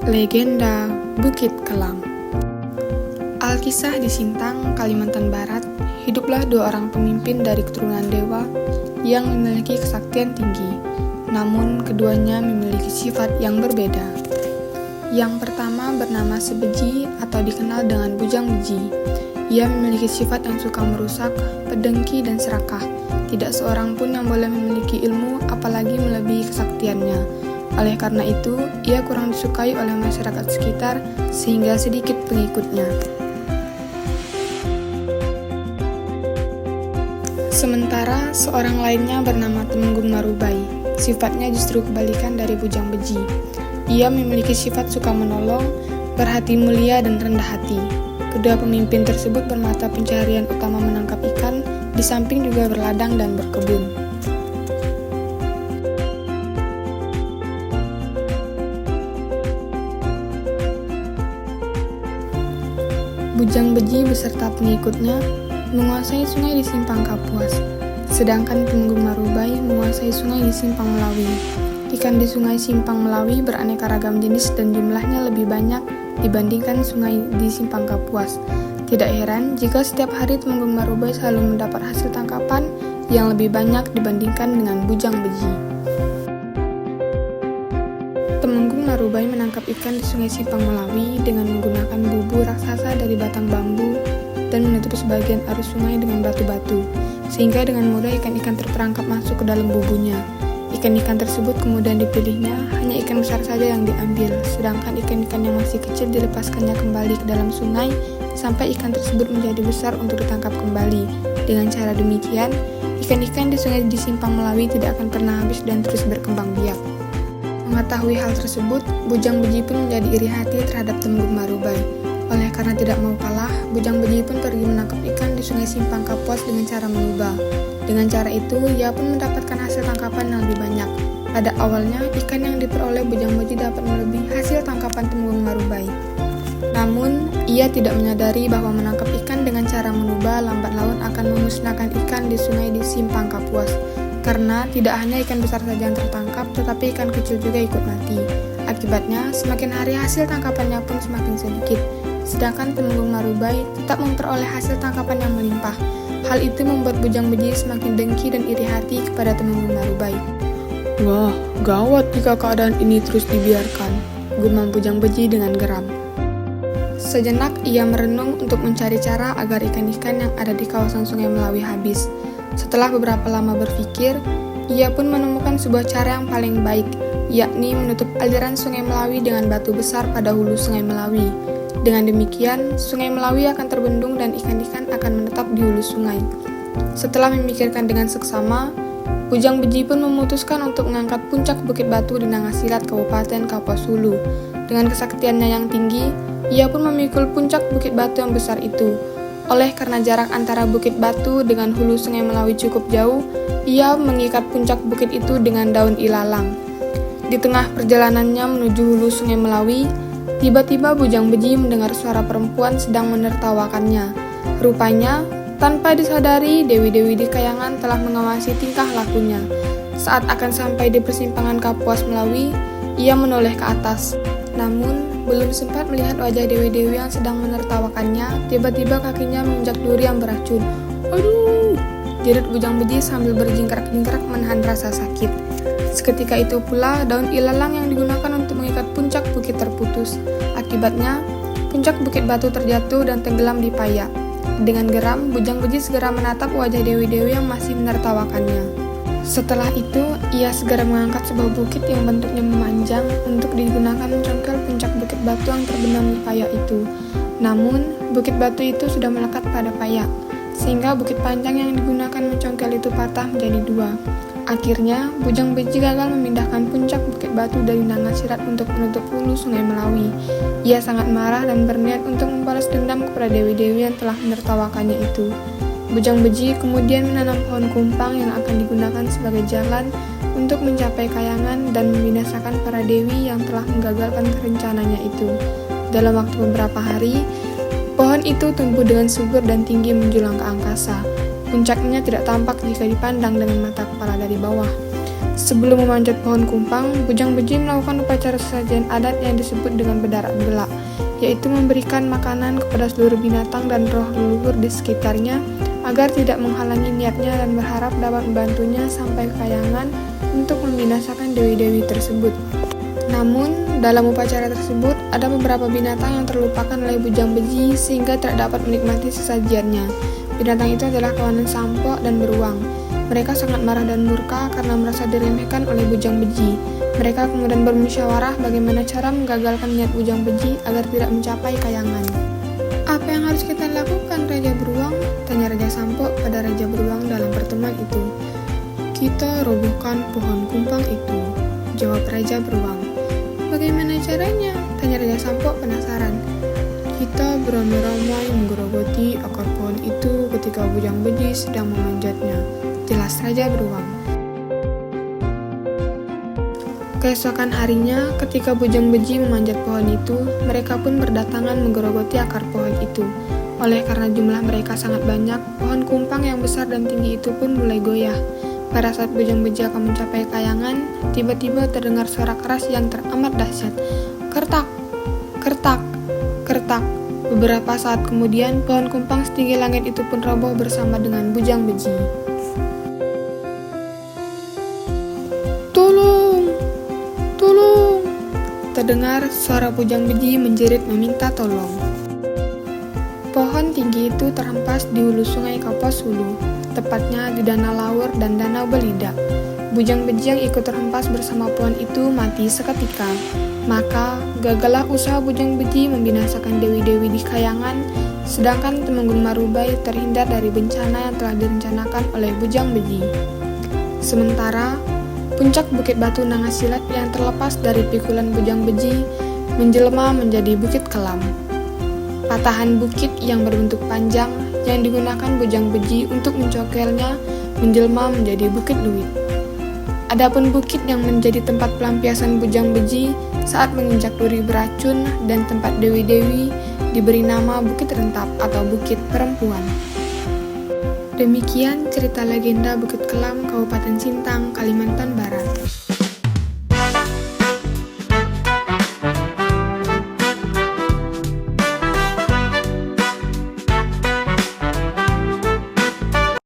Legenda Bukit Kelam. Alkisah di Sintang, Kalimantan Barat, hiduplah dua orang pemimpin dari keturunan dewa yang memiliki kesaktian tinggi, namun keduanya memiliki sifat yang berbeda. Yang pertama bernama Sebeji atau dikenal dengan Bujang Beji. Ia memiliki sifat yang suka merusak, pedengki, dan serakah. Tidak seorang pun yang boleh memiliki ilmu, apalagi melebihi kesaktiannya. Oleh karena itu, ia kurang disukai oleh masyarakat sekitar sehingga sedikit pengikutnya. Sementara seorang lainnya bernama Temenggung Marubai. Sifatnya justru kebalikan dari Bujang Beji. Ia memiliki sifat suka menolong, berhati mulia, dan rendah hati. Kedua pemimpin tersebut bermata pencaharian utama menangkap ikan, di samping juga berladang dan berkebun. Bujang Beji beserta pengikutnya menguasai sungai di Simpang Kapuas, sedangkan Temenggung Marubai menguasai sungai di Simpang Melawi. Ikan di sungai Simpang Melawi beraneka ragam jenis dan jumlahnya lebih banyak dibandingkan sungai di Simpang Kapuas. Tidak heran jika setiap hari Temenggung Marubai selalu mendapat hasil tangkapan yang lebih banyak dibandingkan dengan Bujang Beji. Temenggung Marubai menangkap ikan di sungai Simpang Melawi dengan menggunakan bubu raksasa dari batang bambu dan menutup sebagian arus sungai dengan batu-batu, sehingga dengan mudah ikan-ikan terperangkap masuk ke dalam bubunya. Ikan-ikan tersebut kemudian dipilihnya, hanya ikan besar saja yang diambil, sedangkan ikan-ikan yang masih kecil dilepaskannya kembali ke dalam sungai sampai ikan tersebut menjadi besar untuk ditangkap kembali. Dengan cara demikian, ikan-ikan di sungai di Simpang Melawi tidak akan pernah habis dan terus berkembang biak. Mengetahui hal tersebut, Bujang Beji pun menjadi iri hati terhadap Temenggung Marubai. Oleh karena tidak mau kalah, Bujang Beji pun pergi menangkap ikan di sungai Simpang Kapuas dengan cara mengubah. Dengan cara itu, ia pun mendapatkan hasil tangkapan yang lebih banyak. Pada awalnya, ikan yang diperoleh Bujang Beji dapat melebihi hasil tangkapan Temenggung Marubai. Namun, ia tidak menyadari bahwa menangkap ikan dengan cara mengubah lambat laun akan memusnahkan ikan di sungai di Simpang Kapuas. Karena tidak hanya ikan besar saja yang tertangkap, tetapi ikan kecil juga ikut mati. Akibatnya, semakin hari hasil tangkapannya pun semakin sedikit. Sedangkan Temenggung Marubai tetap memperoleh hasil tangkapan yang melimpah. Hal itu membuat Bujang Beji semakin dengki dan iri hati kepada Temenggung Marubai. "Wah, gawat jika keadaan ini terus dibiarkan," gumam Bujang Beji dengan geram. Sejenak ia merenung untuk mencari cara agar ikan-ikan yang ada di kawasan Sungai Melawi habis. Setelah beberapa lama berpikir, ia pun menemukan sebuah cara yang paling baik, yakni menutup aliran Sungai Melawi dengan batu besar pada hulu Sungai Melawi. Dengan demikian, Sungai Melawi akan terbendung dan ikan-ikan akan menetap di hulu sungai. Setelah memikirkan dengan seksama, Bujang Beji pun memutuskan untuk mengangkat puncak Bukit Batu di Nangasilat, Kabupaten Kapuas Hulu. Dengan kesaktiannya yang tinggi, ia pun memikul puncak Bukit Batu yang besar itu. Oleh karena jarak antara Bukit Batu dengan hulu Sungai Melawi cukup jauh, ia mengikat puncak bukit itu dengan daun ilalang. Di tengah perjalanannya menuju hulu Sungai Melawi, tiba-tiba Bujang Beji mendengar suara perempuan sedang menertawakannya. Rupanya, tanpa disadari, dewi-dewi di kayangan telah mengawasi tingkah lakunya. Saat akan sampai di persimpangan Kapuas Melawi, ia menoleh ke atas. Namun, belum sempat melihat wajah dewi-dewi yang sedang menertawakannya, tiba-tiba kakinya menginjak duri yang beracun. "Aduh!" jerit Bujang Beji sambil berjingkrak-jingkrak menahan rasa sakit. Seketika itu pula, daun ilalang yang digunakan untuk mengikat puncak bukit terputus. Akibatnya, puncak Bukit Batu terjatuh dan tenggelam di payak. Dengan geram, Bujang Beji segera menatap wajah dewi-dewi yang masih menertawakannya. Setelah itu, ia segera mengangkat sebuah bukit yang bentuknya memanjang untuk digunakan mencongkel puncak Bukit Batu yang terbenam di payak itu. Namun, Bukit Batu itu sudah melekat pada payak, sehingga bukit panjang yang digunakan mencongkel itu patah menjadi dua. Akhirnya, Bujang Beji gagal memindahkan puncak Bukit Batu dari Nangasilat untuk menutup hulu Sungai Melawi. Ia sangat marah dan berniat untuk membalas dendam kepada dewi-dewi yang telah menertawakannya itu. Bujang Beji kemudian menanam pohon kumpang yang akan digunakan sebagai jalan untuk mencapai kayangan dan membinasakan para dewi yang telah menggagalkan rencananya itu. Dalam waktu beberapa hari, pohon itu tumbuh dengan subur dan tinggi menjulang ke angkasa. Puncaknya tidak tampak jika dipandang dengan mata kepala dari bawah. Sebelum memanjat pohon kumpang, Bujang Beji melakukan upacara sesajen adat yang disebut dengan bedarak belak, yaitu memberikan makanan kepada seluruh binatang dan roh leluhur di sekitarnya agar tidak menghalangi niatnya dan berharap dapat membantunya sampai ke Kayangan untuk membinasakan dewi-dewi tersebut. Namun, dalam upacara tersebut, ada beberapa binatang yang terlupakan oleh Bujang Beji sehingga tidak dapat menikmati sesajiannya. Binatang itu adalah kawanan Sampok dan Beruang. Mereka sangat marah dan murka karena merasa diremehkan oleh Bujang Beji. Mereka kemudian bermusyawarah bagaimana cara menggagalkan niat Bujang Beji agar tidak mencapai Kayangan. "Apa yang harus kita lakukan, Raja Beruang?" tanya Raja Sampok pada Raja Beruang dalam pertemuan itu. "Kita robohkan pohon kumpang itu," jawab Raja Beruang. "Bagaimana caranya?" tanya Raja Sampok penasaran. "Kita beramai-ramai menggerogoti akar pohon itu ketika Bujang Beji sedang memanjatnya," jelas Raja Beruang. Keesokan harinya, ketika Bujang Beji memanjat pohon itu, mereka pun berdatangan menggerogoti akar pohon itu. Oleh karena jumlah mereka sangat banyak, pohon kumpang yang besar dan tinggi itu pun mulai goyah. Pada saat Bujang Beji akan mencapai Kayangan, tiba-tiba terdengar suara keras yang teramat dahsyat. Kertak, kertak, kertak. Beberapa saat kemudian, pohon kumpang setinggi langit itu pun roboh bersama dengan Bujang Beji. "Tolong! Tolong!" terdengar suara Bujang Beji menjerit meminta tolong. Pohon tinggi itu terhempas di hulu sungai Kapuas Hulu, tepatnya di Danau Lawur dan Danau Belida. Bujang Beji yang ikut terhempas bersama pohon itu mati seketika. Maka, gagallah usaha Bujang Beji membinasakan dewi-dewi di Kayangan, sedangkan Temenggung Marubai terhindar dari bencana yang telah direncanakan oleh Bujang Beji. Sementara, puncak Bukit Batu Nangasilat yang terlepas dari pikulan Bujang Beji menjelma menjadi Bukit Kelam. Patahan bukit yang berbentuk panjang yang digunakan Bujang Beji untuk mencokelnya menjelma menjadi Bukit Luit. Adapun bukit yang menjadi tempat pelampiasan Bujang Beji saat menginjak duri beracun dan tempat dewi-dewi diberi nama Bukit Rentap atau Bukit Perempuan. Demikian cerita legenda Bukit Kelam, Kabupaten Sintang, Kalimantan Barat.